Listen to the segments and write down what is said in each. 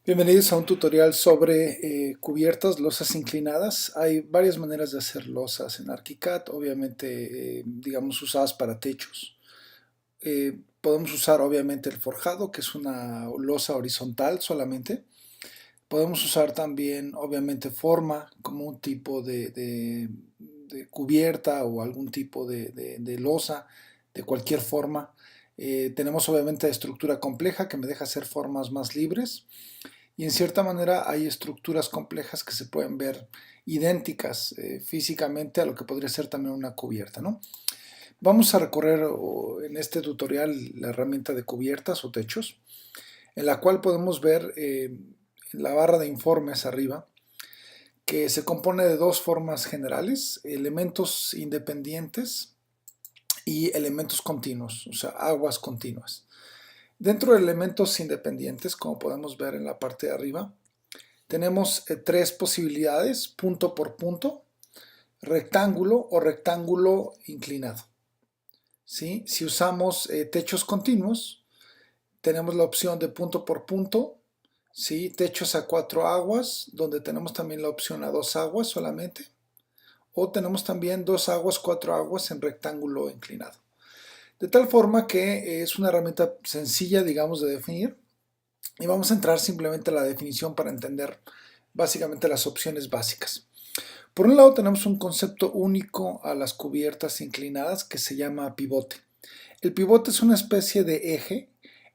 Bienvenidos a un tutorial sobre cubiertas, losas inclinadas. Hay varias maneras de hacer losas en ArchiCAD, obviamente, digamos, usadas para techos. Podemos usar, obviamente, el forjado, que es una losa horizontal solamente. Podemos usar también, obviamente, forma como un tipo de cubierta o algún tipo de losa de cualquier forma. Tenemos, obviamente, estructura compleja que me deja hacer formas más libres. Y en cierta manera hay estructuras complejas que se pueden ver idénticas físicamente a lo que podría ser también una cubierta, ¿no? Vamos a recorrer en este tutorial la herramienta de cubiertas o techos, en la cual podemos ver en la barra de informes arriba que se compone de dos formas generales: elementos independientes y elementos continuos, o sea, aguas continuas. Dentro de elementos independientes, como podemos ver en la parte de arriba, tenemos tres posibilidades: punto por punto, rectángulo o rectángulo inclinado. ¿Sí? Si usamos techos continuos, tenemos la opción de punto por punto, ¿sí? Techos a cuatro aguas, donde tenemos también la opción a dos aguas solamente, o tenemos también dos aguas, cuatro aguas en rectángulo inclinado. De tal forma que es una herramienta sencilla, digamos, de definir, y vamos a entrar simplemente a la definición para entender básicamente las opciones básicas. Por un lado tenemos un concepto único a las cubiertas inclinadas que se llama pivote. El pivote es una especie de eje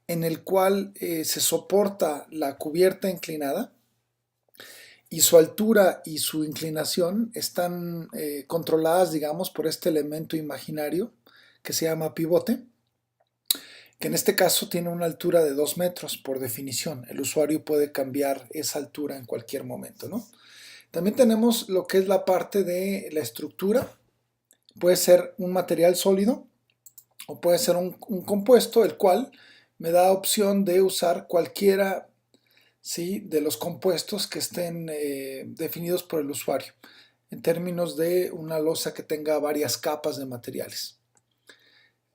en el cual se soporta la cubierta inclinada y su altura y su inclinación están controladas, digamos, por este elemento imaginario que se llama pivote, que en este caso tiene una altura de 2 metros por definición. El usuario puede cambiar esa altura en cualquier momento, ¿no? También tenemos lo que es la parte de la estructura. Puede ser un material sólido o puede ser un compuesto, el cual me da opción de usar cualquiera, ¿sí?, de los compuestos que estén definidos por el usuario, en términos de una losa que tenga varias capas de materiales.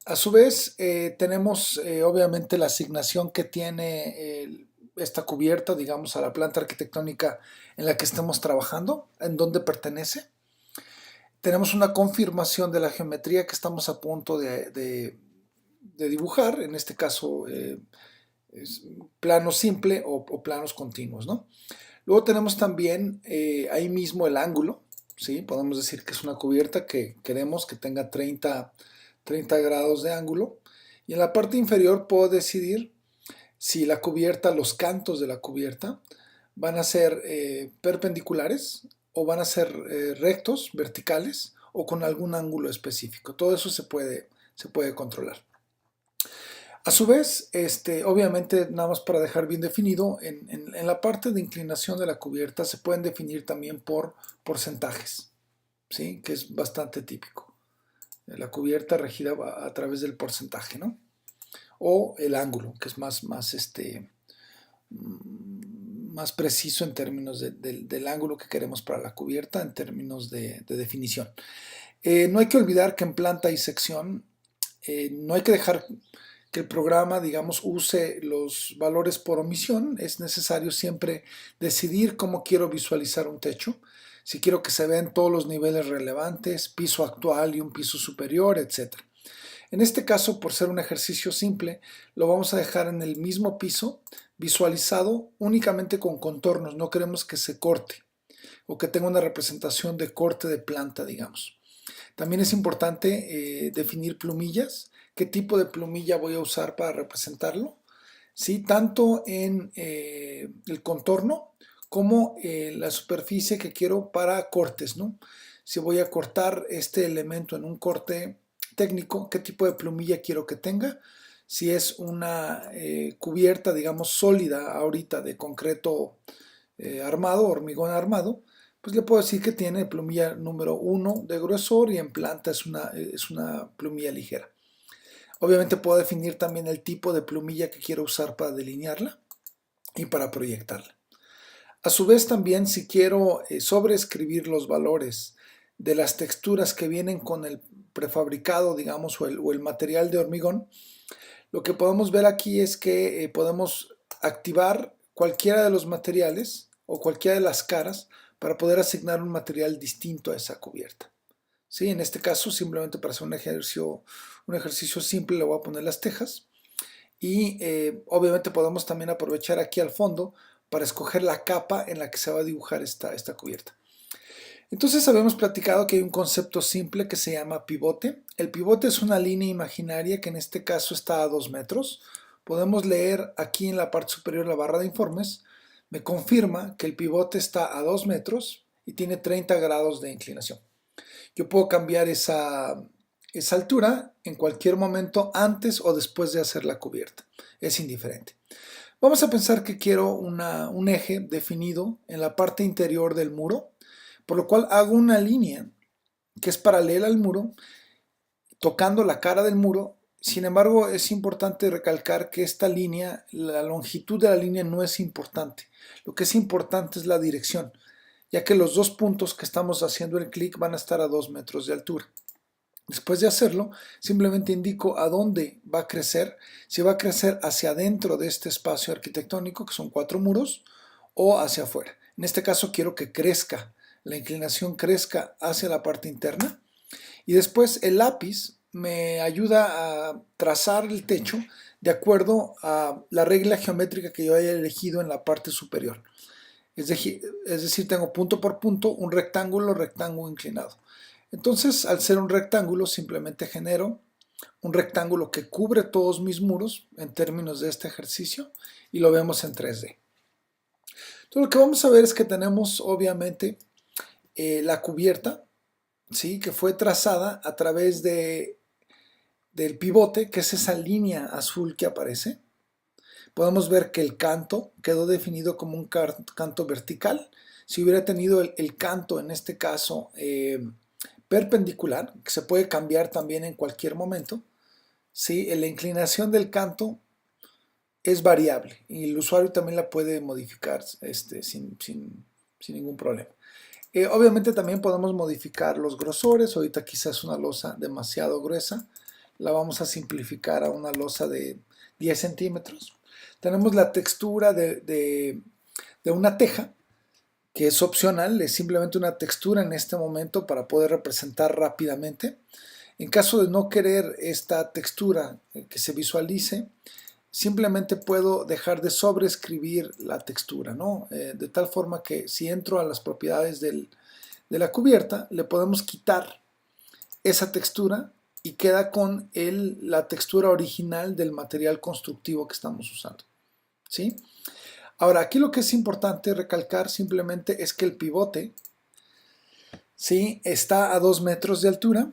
A su vez, tenemos obviamente la asignación que tiene esta cubierta, digamos, a la planta arquitectónica en la que estemos trabajando, en donde pertenece. Tenemos una confirmación de la geometría que estamos a punto de dibujar, en este caso plano simple o planos continuos, ¿no? Luego tenemos también ahí mismo el ángulo, ¿sí? Podemos decir que es una cubierta que queremos que tenga 30 grados de ángulo. Y en la parte inferior puedo decidir si la cubierta, los cantos de la cubierta, van a ser perpendiculares o van a ser rectos, verticales o con algún ángulo específico. Todo eso se puede controlar. A su vez, obviamente, nada más para dejar bien definido, en la parte de inclinación de la cubierta se pueden definir también por porcentajes, ¿sí? Que es bastante típico. La cubierta regida a través del porcentaje, ¿no? O el ángulo, que es más preciso en términos del ángulo que queremos para la cubierta, en términos de definición. No hay que olvidar que en planta y sección no hay que dejar que el programa, digamos, use los valores por omisión. Es necesario siempre decidir cómo quiero visualizar un techo, si quiero que se vean todos los niveles relevantes, piso actual y un piso superior, etc. En este caso, por ser un ejercicio simple, lo vamos a dejar en el mismo piso, visualizado únicamente con contornos. No queremos que se corte o que tenga una representación de corte de planta, digamos. También es importante definir plumillas, qué tipo de plumilla voy a usar para representarlo, ¿sí? Tanto en el contorno como la superficie que quiero para cortes, ¿no? Si voy a cortar este elemento en un corte técnico, qué tipo de plumilla quiero que tenga. Si es una cubierta, digamos, sólida ahorita de concreto armado, hormigón armado, pues le puedo decir que tiene plumilla número 1 de grosor y en planta es una plumilla ligera. Obviamente puedo definir también el tipo de plumilla que quiero usar para delinearla y para proyectarla. A su vez también, si quiero sobreescribir los valores de las texturas que vienen con el prefabricado, digamos, o el material de hormigón, lo que podemos ver aquí es que podemos activar cualquiera de los materiales o cualquiera de las caras para poder asignar un material distinto a esa cubierta. ¿Sí? En este caso, simplemente para hacer un ejercicio simple, le voy a poner las tejas. Y obviamente podemos también aprovechar aquí al fondo para escoger la capa en la que se va a dibujar esta cubierta. Entonces habíamos platicado que hay un concepto simple que se llama pivote. El pivote es una línea imaginaria que en este caso está a 2 metros. Podemos leer aquí en la parte superior de la barra de informes. Me confirma que el pivote está a 2 metros y tiene 30 grados de inclinación. Yo puedo cambiar esa altura en cualquier momento antes o después de hacer la cubierta. Es indiferente. Vamos a pensar que quiero un eje definido en la parte interior del muro, por lo cual hago una línea que es paralela al muro, tocando la cara del muro. Sin embargo, es importante recalcar que esta línea, la longitud de la línea no es importante. Lo que es importante es la dirección, ya que los dos puntos que estamos haciendo el clic van a estar a 2 metros de altura. Después de hacerlo, simplemente indico a dónde va a crecer, si va a crecer hacia adentro de este espacio arquitectónico, que son 4 muros, o hacia afuera. En este caso quiero que crezca, la inclinación crezca hacia la parte interna. Y después el lápiz me ayuda a trazar el techo de acuerdo a la regla geométrica que yo haya elegido en la parte superior. Es decir, tengo punto por punto un rectángulo inclinado. Entonces, al ser un rectángulo, simplemente genero un rectángulo que cubre todos mis muros en términos de este ejercicio y lo vemos en 3D. Entonces, lo que vamos a ver es que tenemos obviamente la cubierta, ¿sí? Que fue trazada a través del pivote, que es esa línea azul que aparece. Podemos ver que el canto quedó definido como un canto vertical. Si hubiera tenido el canto, en este caso, perpendicular, que se puede cambiar también en cualquier momento, ¿sí? La inclinación del canto es variable y el usuario también la puede modificar sin ningún problema. Obviamente también podemos modificar los grosores. Ahorita quizás una losa demasiado gruesa, la vamos a simplificar a una losa de 10 centímetros. Tenemos la textura de una teja, que es opcional, es simplemente una textura en este momento para poder representar rápidamente. En caso de no querer esta textura que se visualice, simplemente puedo dejar de sobreescribir la textura, ¿no? De tal forma que si entro a las propiedades de la cubierta, le podemos quitar esa textura y queda con la textura original del material constructivo que estamos usando, ¿sí? Ahora, aquí lo que es importante recalcar simplemente es que el pivote, ¿sí? Está a 2 metros de altura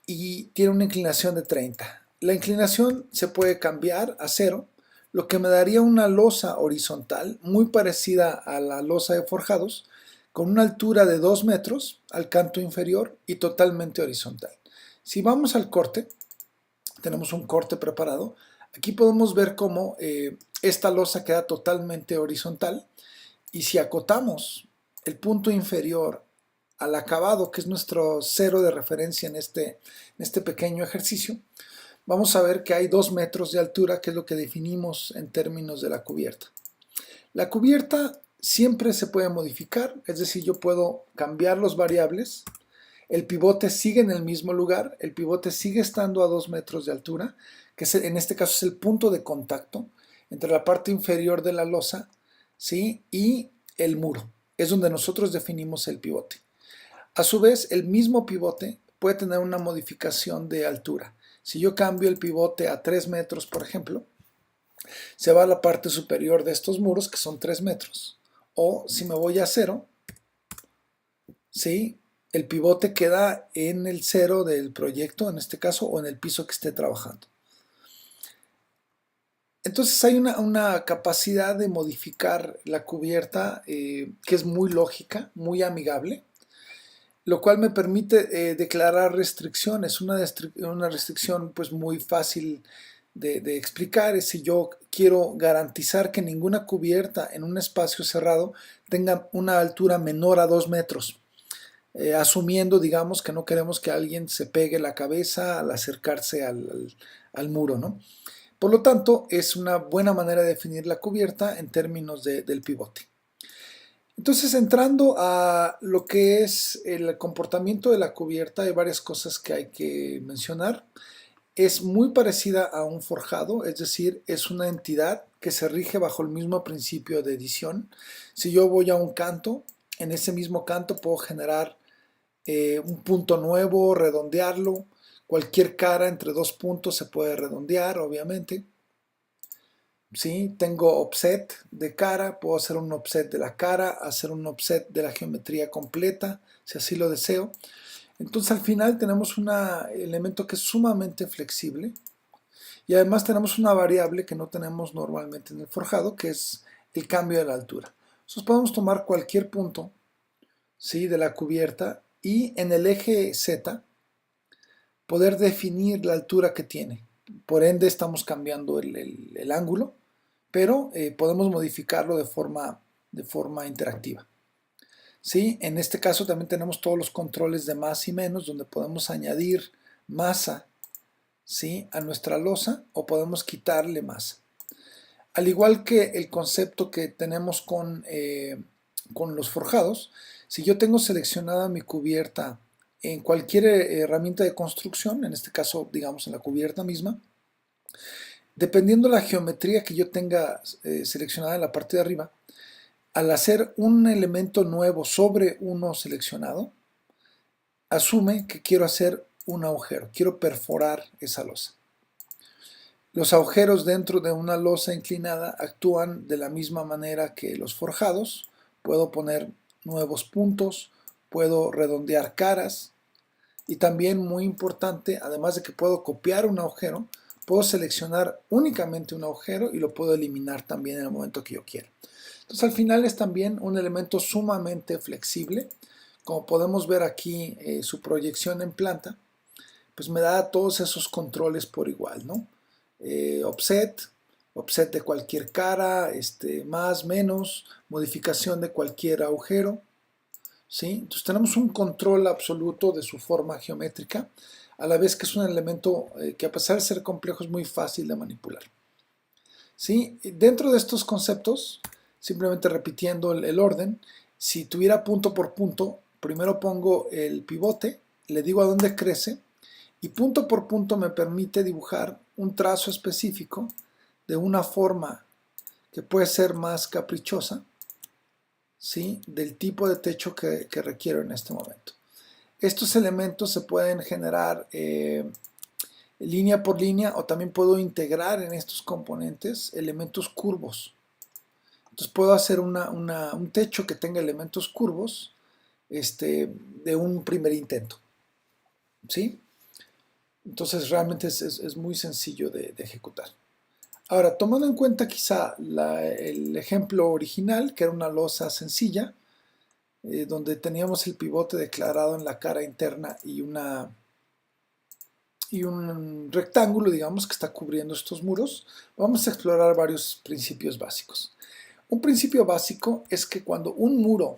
y tiene una inclinación de 30. La inclinación se puede cambiar a 0, lo que me daría una losa horizontal muy parecida a la losa de forjados, con una altura de 2 metros al canto inferior y totalmente horizontal. Si vamos al corte, tenemos un corte preparado. Aquí podemos ver cómo esta losa queda totalmente horizontal y si acotamos el punto inferior al acabado, que es nuestro cero de referencia en este pequeño ejercicio, vamos a ver que hay 2 metros de altura, que es lo que definimos en términos de la cubierta. La cubierta siempre se puede modificar, es decir, yo puedo cambiar los variables. El pivote sigue en el mismo lugar, el pivote sigue estando a 2 metros de altura, que en este caso es el punto de contacto entre la parte inferior de la losa, ¿sí? Y el muro. Es donde nosotros definimos el pivote. A su vez, el mismo pivote puede tener una modificación de altura. Si yo cambio el pivote a 3 metros, por ejemplo, se va a la parte superior de estos muros, que son 3 metros. O si me voy a 0, ¿sí? El pivote queda en el 0 del proyecto, en este caso, o en el piso que esté trabajando. Entonces hay una capacidad de modificar la cubierta que es muy lógica, muy amigable, lo cual me permite declarar restricciones. Una restricción pues muy fácil de explicar es si yo quiero garantizar que ninguna cubierta en un espacio cerrado tenga una altura menor a 2 metros. Asumiendo, digamos, que no queremos que alguien se pegue la cabeza al acercarse al muro, ¿no? Por lo tanto, es una buena manera de definir la cubierta en términos del pivote. Entonces, entrando a lo que es el comportamiento de la cubierta, hay varias cosas que hay que mencionar. Es muy parecida a un forjado, es decir, es una entidad que se rige bajo el mismo principio de edición. Si yo voy a un canto, en ese mismo canto puedo generar un punto nuevo, redondearlo. Cualquier cara entre dos puntos se puede redondear, obviamente. ¿Sí? Tengo offset de cara, puedo hacer un offset de la cara, hacer un offset de la geometría completa, si así lo deseo. Entonces al final tenemos un elemento que es sumamente flexible y además tenemos una variable que no tenemos normalmente en el forjado, que es el cambio de la altura. Entonces podemos tomar cualquier punto, ¿sí?, de la cubierta y en el eje Z poder definir la altura que tiene. Por ende estamos cambiando el ángulo, pero podemos modificarlo de forma interactiva. ¿Sí? En este caso también tenemos todos los controles de más y menos, donde podemos añadir masa, ¿sí?, a nuestra losa o podemos quitarle masa. Al igual que el concepto que tenemos con los forjados, si yo tengo seleccionada mi cubierta en cualquier herramienta de construcción, en este caso digamos en la cubierta misma, dependiendo de la geometría que yo tenga seleccionada en la parte de arriba, al hacer un elemento nuevo sobre uno seleccionado, asume que quiero hacer un agujero, quiero perforar esa losa. Los agujeros dentro de una losa inclinada actúan de la misma manera que los forjados. Puedo poner nuevos puntos, puedo redondear caras y también, muy importante, además de que puedo copiar un agujero, puedo seleccionar únicamente un agujero y lo puedo eliminar también en el momento que yo quiera. Entonces al final es también un elemento sumamente flexible. Como podemos ver aquí su proyección en planta, pues me da todos esos controles por igual, ¿no? Offset, offset de cualquier cara, más, menos, modificación de cualquier agujero, ¿sí? Entonces tenemos un control absoluto de su forma geométrica, a la vez que es un elemento que a pesar de ser complejo es muy fácil de manipular. ¿Sí? Dentro de estos conceptos, simplemente repitiendo el orden, si tuviera punto por punto, primero pongo el pivote, le digo a dónde crece, y punto por punto me permite dibujar un trazo específico de una forma que puede ser más caprichosa, ¿sí?, del tipo de techo que requiero en este momento. Estos elementos se pueden generar línea por línea o también puedo integrar en estos componentes elementos curvos. Entonces puedo hacer un techo que tenga elementos curvos de un primer intento, ¿sí? Entonces realmente es muy sencillo de ejecutar. Ahora, tomando en cuenta quizá el ejemplo original, que era una losa sencilla, donde teníamos el pivote declarado en la cara interna y un rectángulo, digamos, que está cubriendo estos muros, vamos a explorar varios principios básicos. Un principio básico es que cuando un muro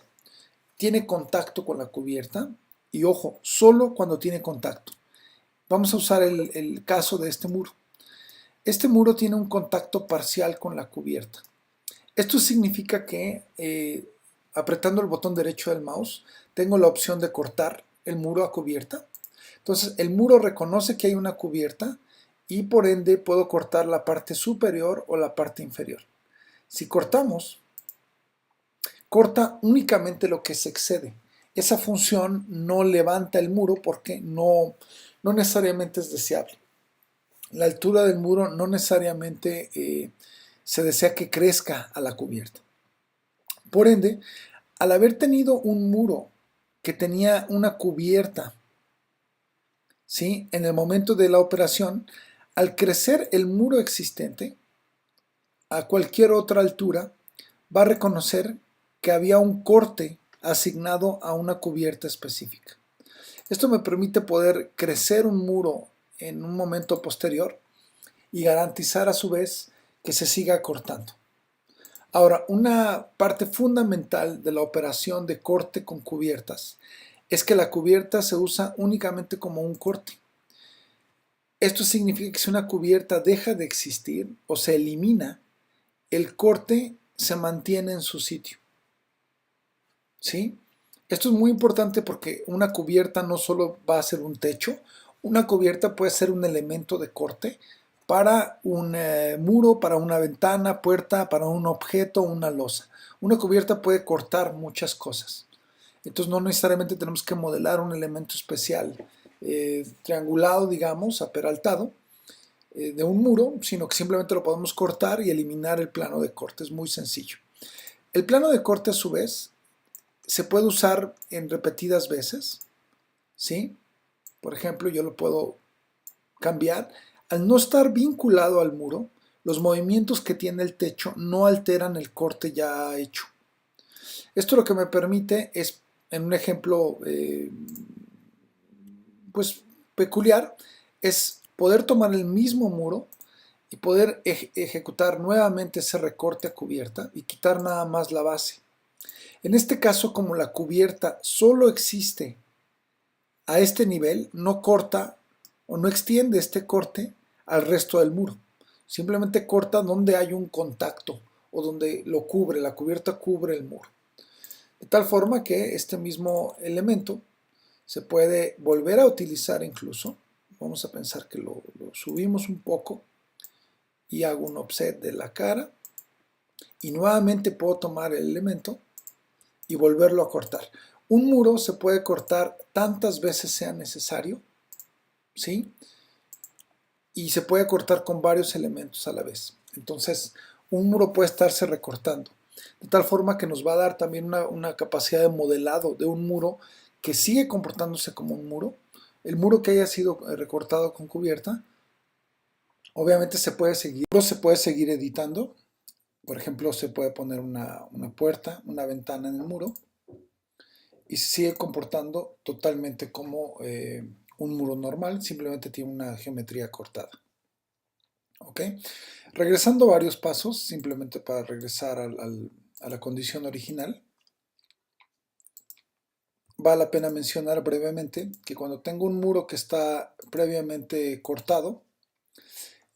tiene contacto con la cubierta, y ojo, solo cuando tiene contacto, vamos a usar el caso de este muro. Este muro tiene un contacto parcial con la cubierta. Esto significa que apretando el botón derecho del mouse, tengo la opción de cortar el muro a cubierta. Entonces el muro reconoce que hay una cubierta y por ende puedo cortar la parte superior o la parte inferior. Si cortamos, corta únicamente lo que se excede. Esa función no levanta el muro porque no necesariamente es deseable. La altura del muro no necesariamente se desea que crezca a la cubierta. Por ende, al haber tenido un muro que tenía una cubierta, ¿sí?, en el momento de la operación, al crecer el muro existente a cualquier otra altura, va a reconocer que había un corte asignado a una cubierta específica. Esto me permite poder crecer un muro en un momento posterior y garantizar a su vez que se siga cortando. Ahora, una parte fundamental de la operación de corte con cubiertas es que la cubierta se usa únicamente como un corte. Esto significa que si una cubierta deja de existir o se elimina, el corte se mantiene en su sitio. ¿Sí? Esto es muy importante porque una cubierta no solo va a ser un techo, una cubierta puede ser un elemento de corte para un muro, para una ventana, puerta, para un objeto, una losa. Una cubierta puede cortar muchas cosas. Entonces no necesariamente tenemos que modelar un elemento especial triangulado, digamos, aperaltado de un muro, sino que simplemente lo podemos cortar y eliminar el plano de corte. Es muy sencillo. El plano de corte, a su vez, se puede usar en repetidas veces, ¿sí? Por ejemplo, yo lo puedo cambiar. Al no estar vinculado al muro, los movimientos que tiene el techo no alteran el corte ya hecho. Esto lo que me permite es, en un ejemplo pues peculiar, es poder tomar el mismo muro y poder ejecutar nuevamente ese recorte a cubierta y quitar nada más la base. En este caso, como la cubierta solo existe a este nivel, no corta o no extiende este corte al resto del muro. Simplemente corta donde hay un contacto o donde lo cubre, la cubierta cubre el muro. De tal forma que este mismo elemento se puede volver a utilizar incluso. Vamos a pensar que lo subimos un poco y hago un offset de la cara y nuevamente puedo tomar el elemento y volverlo a cortar. Un muro se puede cortar tantas veces sea necesario, ¿sí? Y se puede cortar con varios elementos a la vez. Entonces, un muro puede estarse recortando, de tal forma que nos va a dar también una capacidad de modelado de un muro que sigue comportándose como un muro. El muro que haya sido recortado con cubierta, obviamente se puede seguir editando. Por ejemplo, se puede poner una puerta, una ventana en el muro y se sigue comportando totalmente como un muro normal, simplemente tiene una geometría cortada. ¿Ok? Regresando varios pasos, simplemente para regresar a la condición original, vale la pena mencionar brevemente que cuando tengo un muro que está previamente cortado,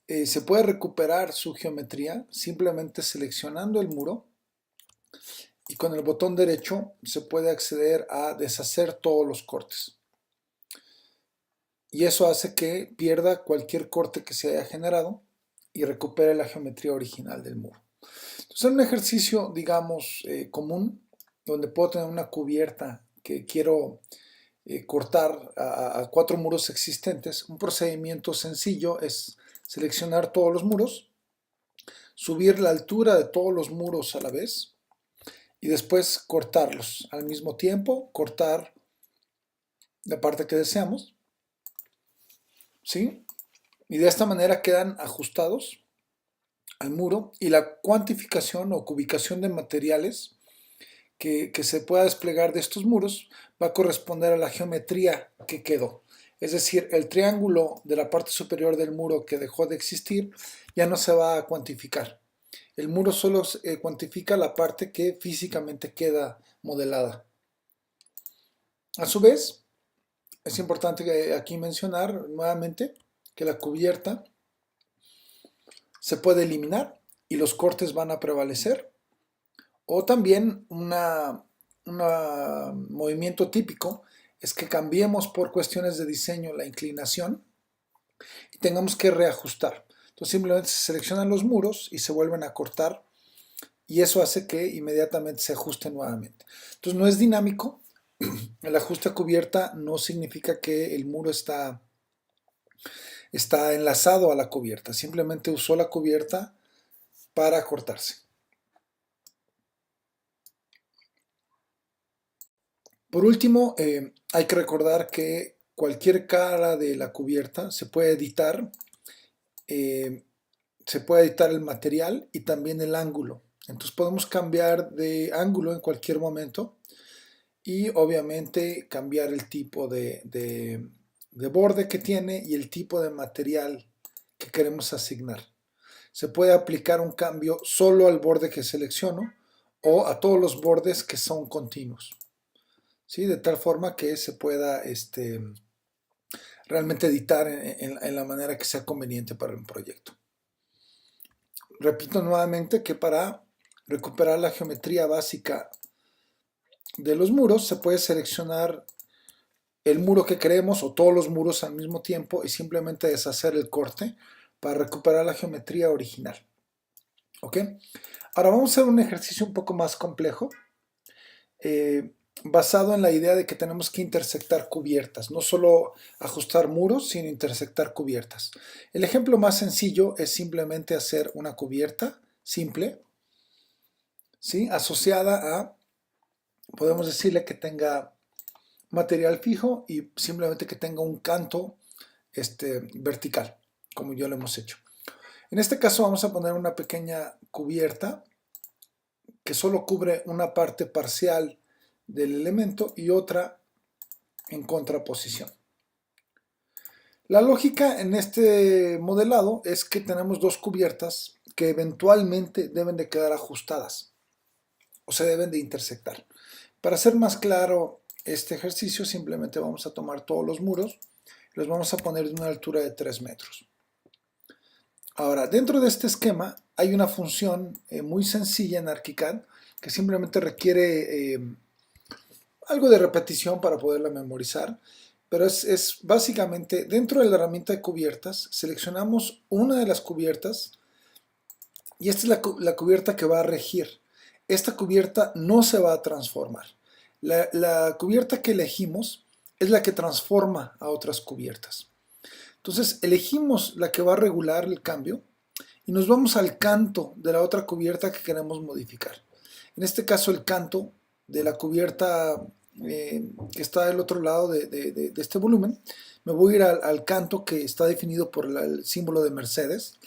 se puede recuperar su geometría simplemente seleccionando el muro y con el botón derecho se puede acceder a deshacer todos los cortes. Y eso hace que pierda cualquier corte que se haya generado y recupere la geometría original del muro. Entonces, en un ejercicio, digamos, común, donde puedo tener una cubierta que quiero cortar a 4 muros existentes, un procedimiento sencillo es seleccionar todos los muros, subir la altura de todos los muros a la vez y después cortarlos al mismo tiempo, cortar la parte que deseamos, ¿sí? Y de esta manera quedan ajustados al muro y la cuantificación o cubicación de materiales que se pueda desplegar de estos muros va a corresponder a la geometría que quedó. Es decir, el triángulo de la parte superior del muro que dejó de existir ya no se va a cuantificar. El muro solo cuantifica la parte que físicamente queda modelada. A su vez, es importante aquí mencionar nuevamente que la cubierta se puede eliminar y los cortes van a prevalecer. O también un movimiento típico es que cambiemos por cuestiones de diseño la inclinación y tengamos que reajustar. Entonces simplemente se seleccionan los muros y se vuelven a cortar y eso hace que inmediatamente se ajuste nuevamente. Entonces no es dinámico. El ajuste a cubierta no significa que el muro está enlazado a la cubierta. Simplemente usó la cubierta para cortarse. Por último, hay que recordar que cualquier cara de la cubierta eh, se puede editar el material y también el ángulo. Entonces podemos cambiar de ángulo en cualquier momento y obviamente cambiar el tipo de borde que tiene y el tipo de material que queremos asignar. Se puede aplicar un cambio solo al borde que selecciono o a todos los bordes que son continuos. ¿Sí? De tal forma que se pueda realmente editar en la manera que sea conveniente para el proyecto. Repito nuevamente que para recuperar la geometría básica de los muros se puede seleccionar el muro que queremos o todos los muros al mismo tiempo y simplemente deshacer el corte para recuperar la geometría original. ¿Ok? Ahora vamos a hacer un ejercicio un poco más complejo, basado en la idea de que tenemos que intersectar cubiertas, no solo ajustar muros, sino intersectar cubiertas. El ejemplo más sencillo es simplemente hacer una cubierta simple, ¿sí? Asociada a, podemos decirle que tenga material fijo y simplemente que tenga un canto vertical, como ya lo hemos hecho. En este caso vamos a poner una pequeña cubierta que solo cubre una parte parcial del elemento y otra en contraposición. La lógica en este modelado es que tenemos dos cubiertas que eventualmente deben de quedar ajustadas o se deben de intersectar. Para hacer más claro este ejercicio, simplemente vamos a tomar todos los muros y los vamos a poner de una altura de 3 metros. Ahora, dentro de este esquema hay una función muy sencilla en ArchiCAD que simplemente requiere algo de repetición para poderla memorizar, pero es básicamente dentro de la herramienta de cubiertas, seleccionamos una de las cubiertas y esta es la cubierta que va a regir. Esta cubierta no se va a transformar. La cubierta que elegimos es la que transforma a otras cubiertas. Entonces elegimos la que va a regular el cambio y nos vamos al canto de la otra cubierta que queremos modificar. En este caso el canto de la cubierta que está del otro lado de este volumen, me voy a ir al canto que está definido por el símbolo de Mercedes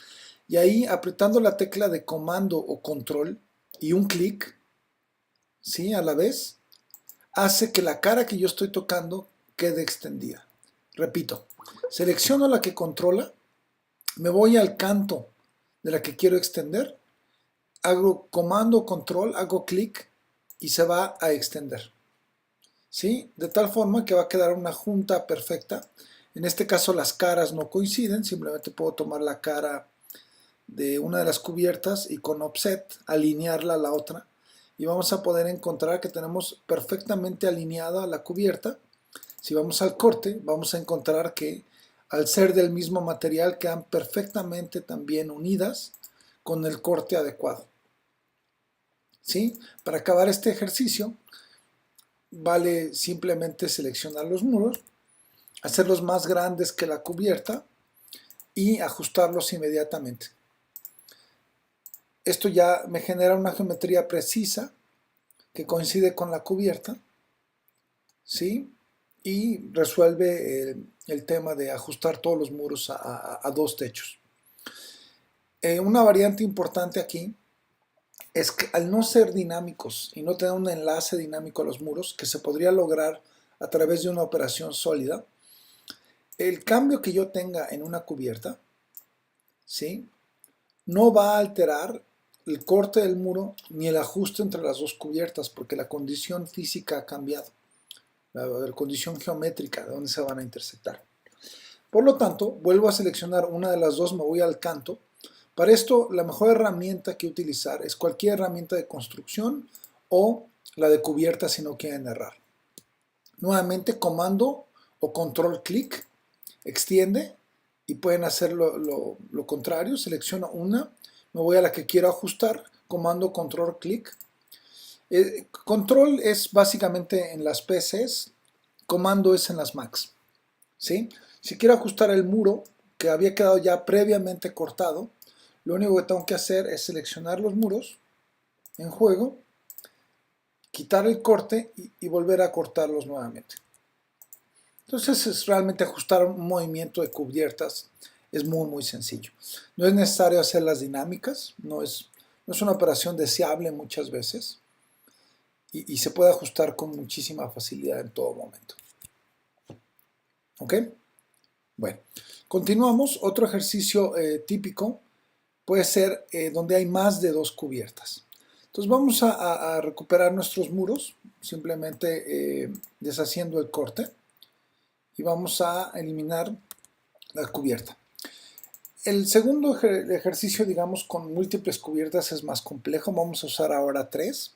y ahí apretando la tecla de comando o control y un clic, ¿sí? A la vez, hace que la cara que yo estoy tocando quede extendida. Repito, selecciono la que controla, me voy al canto de la que quiero extender, hago comando o control, hago clic y se va a extender. ¿Sí? De tal forma que va a quedar una junta perfecta. En este caso las caras no coinciden, simplemente puedo tomar la cara de una de las cubiertas y con offset alinearla a la otra y vamos a poder encontrar que tenemos perfectamente alineada la cubierta. Si vamos al corte vamos a encontrar que al ser del mismo material quedan perfectamente también unidas con el corte adecuado. ¿Sí? Para acabar este ejercicio vale simplemente seleccionar los muros, hacerlos más grandes que la cubierta y ajustarlos inmediatamente. Esto ya me genera una geometría precisa que coincide con la cubierta, ¿sí? Y resuelve el tema de ajustar todos los muros a dos techos. Una variante importante aquí es que al no ser dinámicos y no tener un enlace dinámico a los muros, que se podría lograr a través de una operación sólida, el cambio que yo tenga en una cubierta, ¿sí? No va a alterar el corte del muro ni el ajuste entre las dos cubiertas porque la condición física ha cambiado, la condición geométrica de donde se van a intersectar. Por lo tanto, vuelvo a seleccionar una de las dos, me voy al canto. Para esto, la mejor herramienta que utilizar es cualquier herramienta de construcción o la de cubierta si no quieren errar. Nuevamente, comando o control clic, extiende y pueden hacer lo contrario. Selecciono una, me voy a la que quiero ajustar, comando control clic. Control es básicamente en las PCs, comando es en las Macs. ¿Sí? Si quiero ajustar el muro que había quedado ya previamente cortado, lo único que tengo que hacer es seleccionar los muros en juego, quitar el corte y volver a cortarlos nuevamente. Entonces es realmente ajustar un movimiento de cubiertas es muy sencillo. No es necesario hacer las dinámicas, no es una operación deseable muchas veces y se puede ajustar con muchísima facilidad en todo momento. ¿Ok? Bueno, continuamos. Otro ejercicio típico puede ser donde hay más de dos cubiertas. Entonces vamos a recuperar nuestros muros, simplemente deshaciendo el corte. y vamos a eliminar la cubierta. El segundo ejercicio, digamos, con múltiples cubiertas es más complejo. Vamos a usar ahora 3.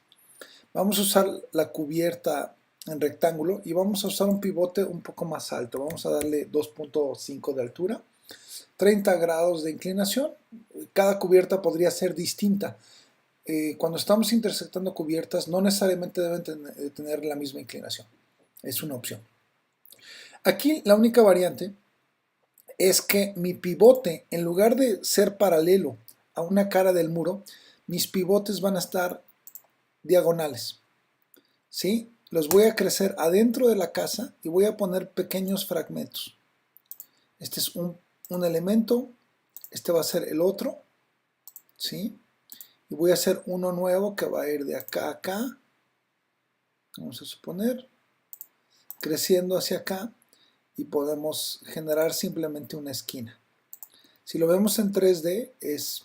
Vamos a usar la cubierta en rectángulo y vamos a usar un pivote un poco más alto. Vamos a darle 2.5 de altura, 30 grados de inclinación. Cada cubierta podría ser distinta. Cuando estamos intersectando cubiertas, no necesariamente deben tener la misma inclinación. Es una opción. Aquí la única variante es que mi pivote, en lugar de ser paralelo a una cara del muro, mis pivotes van a estar diagonales. ¿Sí? Los voy a crecer adentro de la casa y voy a poner pequeños fragmentos. Este es un elemento, este va a ser el otro, ¿sí? Y voy a hacer uno nuevo que va a ir de acá a acá, vamos a suponer, creciendo hacia acá, y podemos generar simplemente una esquina. Si lo vemos en 3D, es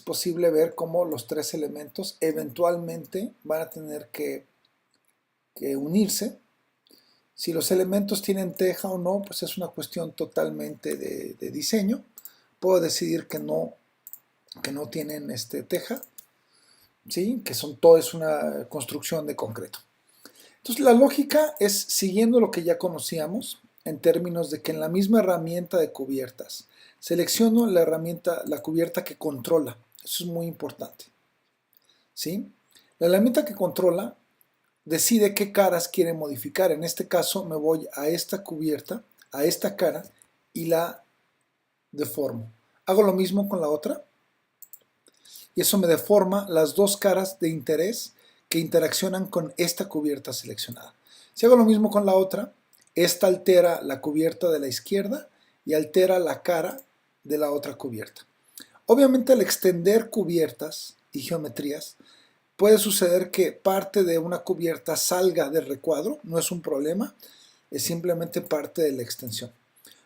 posible ver cómo los tres elementos eventualmente van a tener que unirse. Si los elementos tienen teja o no, pues es una cuestión totalmente de diseño. Puedo decidir que no tienen teja, ¿sí? Que todo es una construcción de concreto. Entonces la lógica es siguiendo lo que ya conocíamos, en términos de que en la misma herramienta de cubiertas selecciono la cubierta que controla. Eso es muy importante, ¿sí? La herramienta que controla decide qué caras quiere modificar. En este caso me voy a esta cubierta, a esta cara, y la deformo. Hago lo mismo con la otra, y eso me deforma las dos caras de interés que interaccionan con esta cubierta seleccionada. Si hago lo mismo con la otra, esta altera la cubierta de la izquierda y altera la cara de la otra cubierta. Obviamente al extender cubiertas y geometrías, puede suceder que parte de una cubierta salga del recuadro, no es un problema, es simplemente parte de la extensión.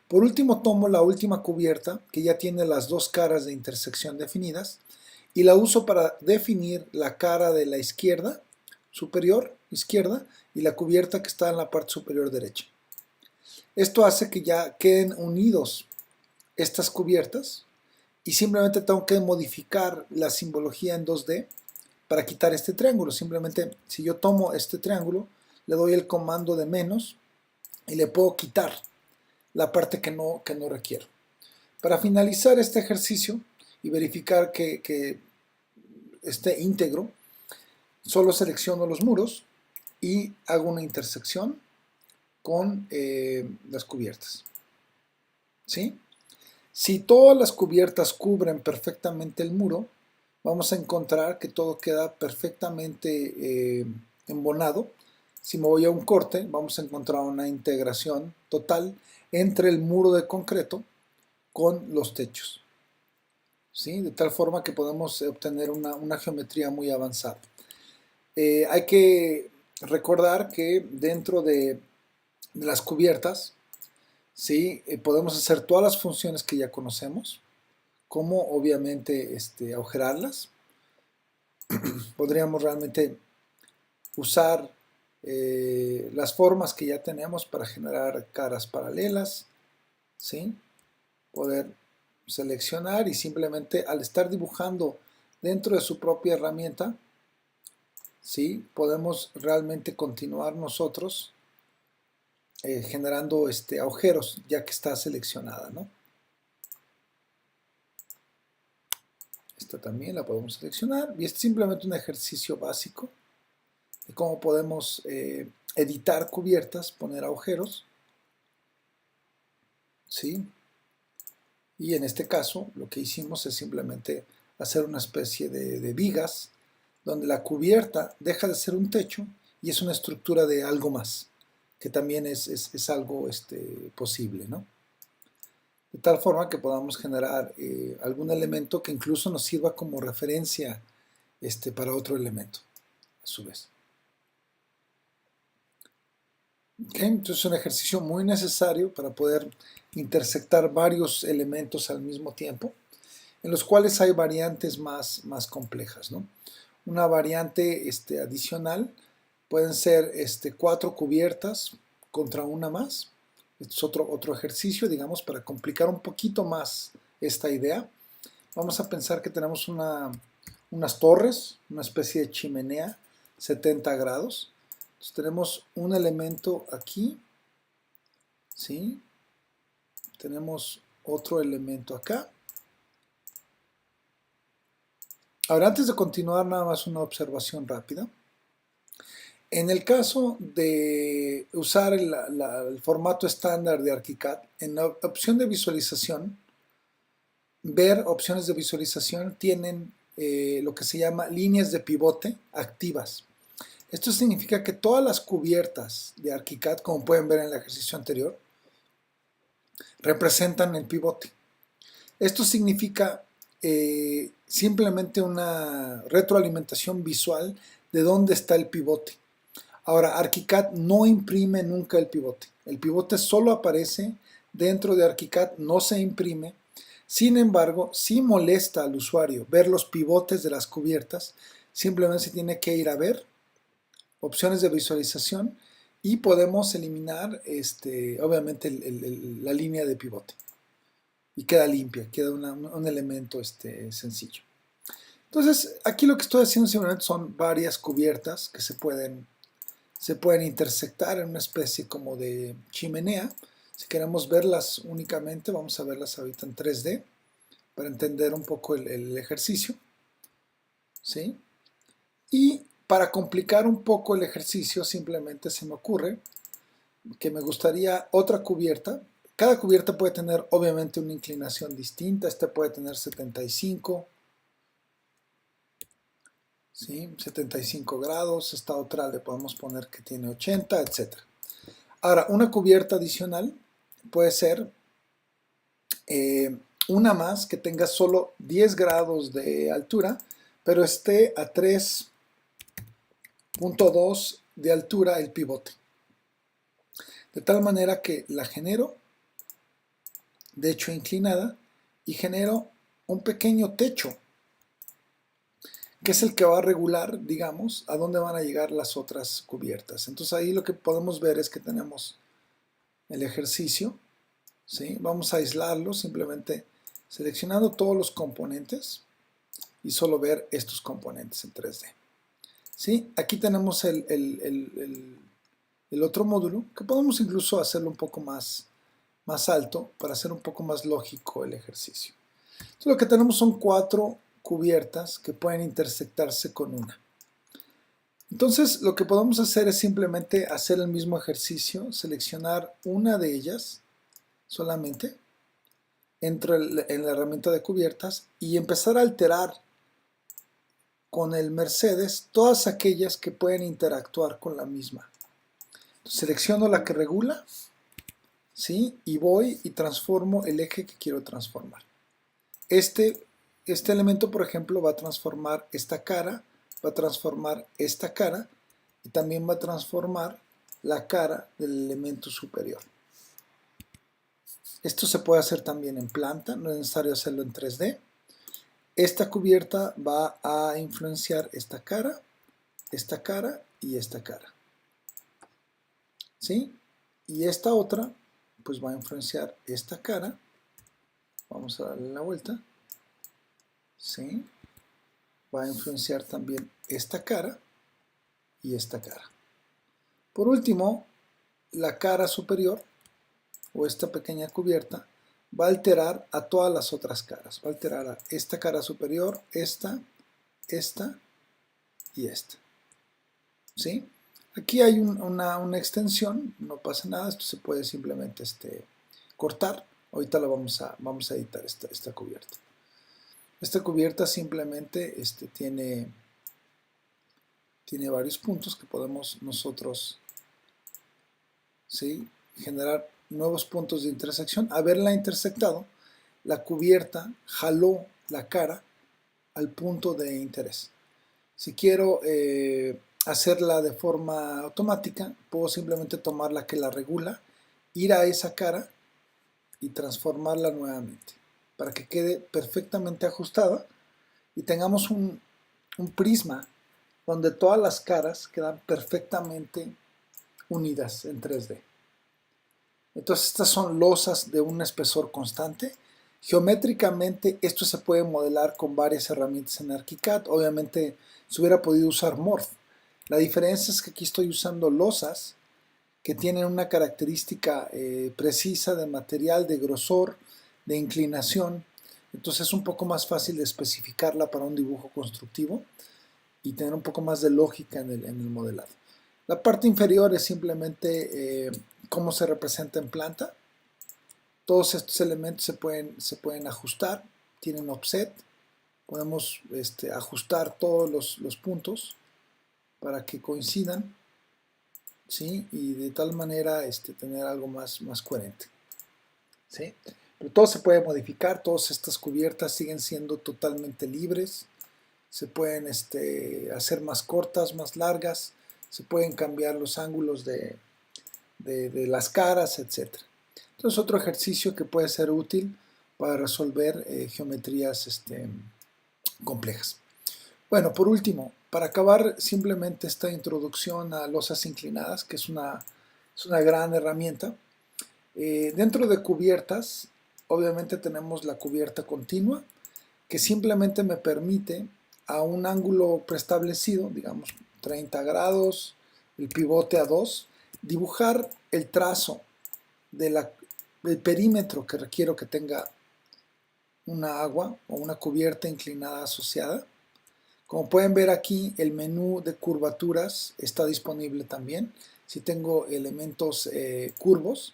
Por último, tomo la última cubierta, que ya tiene las dos caras de intersección definidas, y la uso para definir la cara de la izquierda, superior, izquierda, y la cubierta que está en la parte superior derecha. Esto hace que ya queden unidos estas cubiertas, y simplemente tengo que modificar la simbología en 2D para quitar este triángulo. Simplemente, si yo tomo este triángulo, le doy el comando de menos y le puedo quitar la parte que no requiero. Para finalizar este ejercicio y verificar que esté íntegro, solo selecciono los muros y hago una intersección con las cubiertas, ¿sí? Si todas las cubiertas cubren perfectamente el muro, vamos a encontrar que todo queda perfectamente embonado. Si me voy a un corte, vamos a encontrar una integración total entre el muro de concreto con los techos, ¿sí? De tal forma que podemos obtener una geometría muy avanzada. Hay que recordar que dentro de las cubiertas, ¿sí? Podemos hacer todas las funciones que ya conocemos, como obviamente agujerarlas. Podríamos realmente usar las formas que ya tenemos para generar caras paralelas, ¿sí? Poder seleccionar y simplemente al estar dibujando dentro de su propia herramienta, ¿sí? Podemos realmente continuar nosotros generando agujeros ya que está seleccionada, ¿no? Esta también la podemos seleccionar y este es simplemente un ejercicio básico de cómo podemos editar cubiertas, poner agujeros, ¿sí? Y en este caso lo que hicimos es simplemente hacer una especie de vigas donde la cubierta deja de ser un techo y es una estructura de algo más, que también es algo posible, ¿no? De tal forma que podamos generar algún elemento que incluso nos sirva como referencia para otro elemento, a su vez. Okay, entonces es un ejercicio muy necesario para poder intersectar varios elementos al mismo tiempo, en los cuales hay variantes más complejas, ¿no? Una variante adicional pueden ser 4 cubiertas contra una más. Este es otro ejercicio, digamos, para complicar un poquito más esta idea. Vamos a pensar que tenemos unas torres, una especie de chimenea, 70 grados. Entonces tenemos un elemento aquí, ¿sí? Tenemos otro elemento acá. Ahora, antes de continuar, nada más una observación rápida. En el caso de usar el formato estándar de ArchiCAD, en la opción de visualización, ver opciones de visualización tienen lo que se llama líneas de pivote activas. Esto significa que todas las cubiertas de ArchiCAD, como pueden ver en el ejercicio anterior, representan el pivote. Esto significa simplemente una retroalimentación visual de dónde está el pivote. Ahora, ArchiCAD no imprime nunca el pivote. El pivote solo aparece dentro de ArchiCAD, no se imprime. Sin embargo, si molesta al usuario ver los pivotes de las cubiertas, simplemente se tiene que ir a ver opciones de visualización y podemos eliminar obviamente la línea de pivote. Y queda limpia, queda un elemento sencillo. Entonces, aquí lo que estoy haciendo simplemente son varias cubiertas que se pueden intersectar en una especie como de chimenea. Si queremos verlas únicamente, vamos a verlas ahorita en 3D para entender un poco el ejercicio, ¿sí? Y para complicar un poco el ejercicio, simplemente se me ocurre que me gustaría otra cubierta. Cada cubierta puede tener obviamente una inclinación distinta. Este puede tener 75, ¿sí? 75 grados. Esta otra le podemos poner que tiene 80, etc. Ahora, una cubierta adicional puede ser una más que tenga solo 10 grados de altura, pero esté a 3.2 de altura el pivote. De tal manera que la genero, de hecho inclinada, y genero un pequeño techo, que es el que va a regular, digamos, a dónde van a llegar las otras cubiertas. Entonces ahí lo que podemos ver es que tenemos el ejercicio, ¿sí? Vamos a aislarlo simplemente seleccionando todos los componentes y solo ver estos componentes en 3D. ¿Sí? Aquí tenemos el otro módulo, que podemos incluso hacerlo un poco más alto para hacer un poco más lógico el ejercicio. Entonces, lo que tenemos son 4 cubiertas que pueden intersectarse con una. Entonces lo que podemos hacer es simplemente hacer el mismo ejercicio, seleccionar una de ellas solamente, entro en la herramienta de cubiertas y empezar a alterar con el Mercedes todas aquellas que pueden interactuar con la misma. Entonces, selecciono la que regula, ¿sí? Y voy y transformo el eje que quiero transformar. Este elemento, por ejemplo, va a transformar esta cara, va a transformar esta cara y también va a transformar la cara del elemento superior. Esto se puede hacer también en planta, no es necesario hacerlo en 3D. Esta cubierta va a influenciar esta cara y esta cara. ¿Sí? Y esta otra, pues va a influenciar esta cara. Vamos a darle la vuelta. ¿Sí? Va a influenciar también esta cara y esta cara. Por último, la cara superior, o esta pequeña cubierta, va a alterar a todas las otras caras. Va a alterar a esta cara superior, esta y esta. ¿Sí? Aquí hay una extensión, no pasa nada, esto se puede simplemente cortar. Ahorita lo vamos a editar esta cubierta. Esta cubierta simplemente tiene varios puntos que podemos nosotros, ¿sí?, generar nuevos puntos de intersección. Haberla intersectado, la cubierta jaló la cara al punto de interés. Si quiero hacerla de forma automática, puedo simplemente tomar la que la regula, ir a esa cara y transformarla nuevamente para que quede perfectamente ajustada y tengamos un prisma donde todas las caras quedan perfectamente unidas en 3D. Entonces estas son losas de un espesor constante. Geométricamente esto se puede modelar con varias herramientas en ArchiCAD. Obviamente se hubiera podido usar Morph. La diferencia es que aquí estoy usando losas que tienen una característica precisa de material, de grosor, de inclinación. Entonces es un poco más fácil de especificarla para un dibujo constructivo y tener un poco más de lógica en el modelado. La parte inferior es simplemente cómo se representa en planta. Todos estos elementos se pueden ajustar, tienen offset, podemos ajustar todos los puntos para que coincidan, ¿sí? Y de tal manera tener algo más coherente, ¿sí? Pero todo se puede modificar, todas estas cubiertas siguen siendo totalmente libres, se pueden hacer más cortas, más largas, se pueden cambiar los ángulos de las caras, etc. Entonces otro ejercicio que puede ser útil para resolver geometrías complejas. Bueno, por último, para acabar simplemente esta introducción a losas inclinadas, que es una gran herramienta, dentro de cubiertas, obviamente tenemos la cubierta continua, que simplemente me permite a un ángulo preestablecido, digamos 30 grados, el pivote a 2, dibujar el trazo del perímetro que requiero que tenga una agua o una cubierta inclinada asociada. Como pueden ver aquí, el menú de curvaturas está disponible también, si tengo elementos curvos.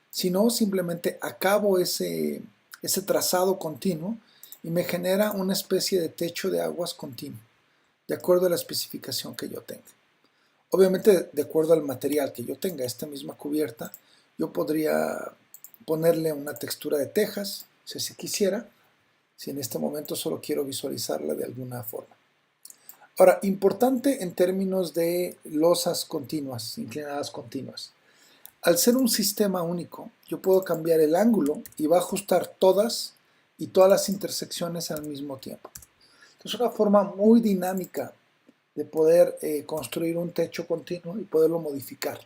Si no, simplemente acabo ese trazado continuo y me genera una especie de techo de aguas continuo, de acuerdo a la especificación que yo tenga. Obviamente, de acuerdo al material que yo tenga, esta misma cubierta, yo podría ponerle una textura de tejas, si así quisiera, si en este momento solo quiero visualizarla de alguna forma. Ahora, importante en términos de losas continuas, inclinadas continuas. Al ser un sistema único, yo puedo cambiar el ángulo y va a ajustar todas y todas las intersecciones al mismo tiempo. Es una forma muy dinámica de poder construir un techo continuo y poderlo modificar,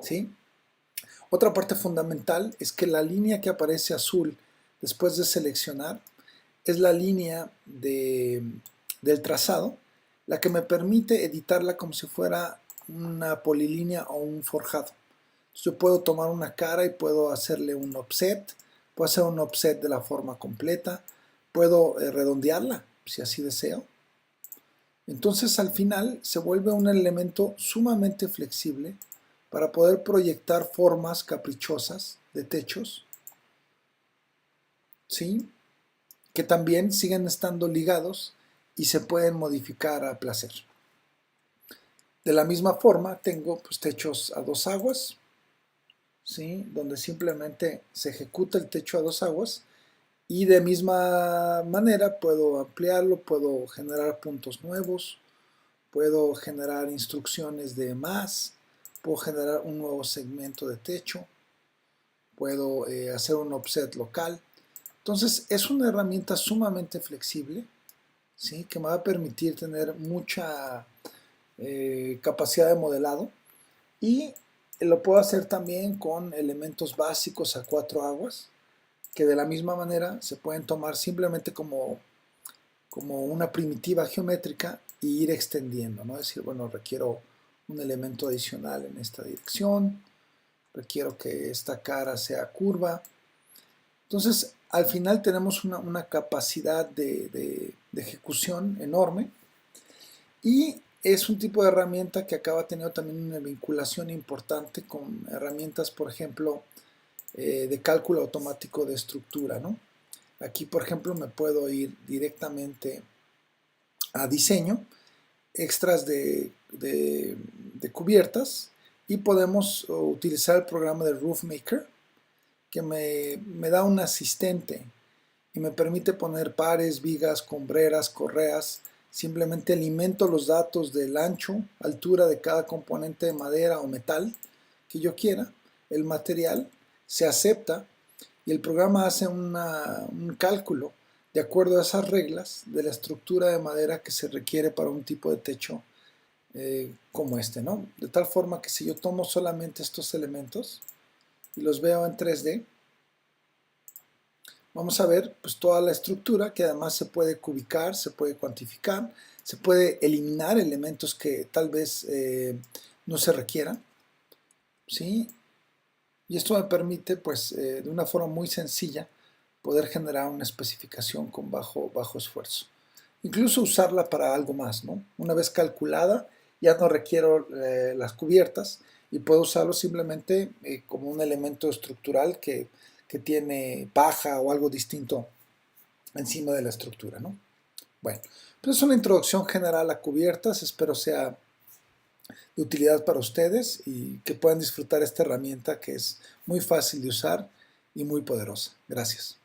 ¿sí? Otra parte fundamental es que la línea que aparece azul después de seleccionar es la línea del trazado, la que me permite editarla como si fuera una polilínea o un forjado. Yo puedo tomar una cara y puedo hacerle un offset, puedo hacer un offset de la forma completa, puedo redondearla si así deseo. Entonces al final se vuelve un elemento sumamente flexible para poder proyectar formas caprichosas de techos, ¿sí? Que también siguen estando ligados y se pueden modificar a placer. De la misma forma tengo pues, techos a dos aguas, ¿sí? Donde simplemente se ejecuta el techo a dos aguas y de misma manera puedo ampliarlo, puedo generar puntos nuevos, puedo generar instrucciones de más, puedo generar un nuevo segmento de techo, puedo hacer un offset local. Entonces es una herramienta sumamente flexible, ¿sí? Que me va a permitir tener mucha capacidad de modelado y lo puedo hacer también con elementos básicos a cuatro aguas que de la misma manera se pueden tomar simplemente como una primitiva geométrica e ir extendiendo, ¿no? Es decir, bueno, requiero un elemento adicional en esta dirección, requiero que esta cara sea curva. Entonces, al final tenemos una capacidad de ejecución enorme y es un tipo de herramienta que acaba teniendo también una vinculación importante con herramientas, por ejemplo, de cálculo automático de estructura, ¿no? Aquí, por ejemplo, me puedo ir directamente a diseño, extras de cubiertas y podemos utilizar el programa de Roof Maker que me da un asistente y me permite poner pares, vigas, combreras, correas. Simplemente alimento los datos del ancho, altura de cada componente de madera o metal que yo quiera, el material se acepta y el programa hace un cálculo de acuerdo a esas reglas de la estructura de madera que se requiere para un tipo de techo como este, ¿no? De tal forma que si yo tomo solamente estos elementos, y los veo en 3D, vamos a ver pues toda la estructura que además se puede cubicar, se puede cuantificar, se puede eliminar elementos que tal vez no se requieran, ¿sí? Y esto me permite pues de una forma muy sencilla poder generar una especificación con bajo esfuerzo. Incluso usarla para algo más, ¿no? Una vez calculada, ya no requiero las cubiertas y puedo usarlo simplemente como un elemento estructural que tiene paja o algo distinto encima de la estructura, ¿no? Bueno, pues es una introducción general a cubiertas, espero sea de utilidad para ustedes y que puedan disfrutar esta herramienta que es muy fácil de usar y muy poderosa. Gracias.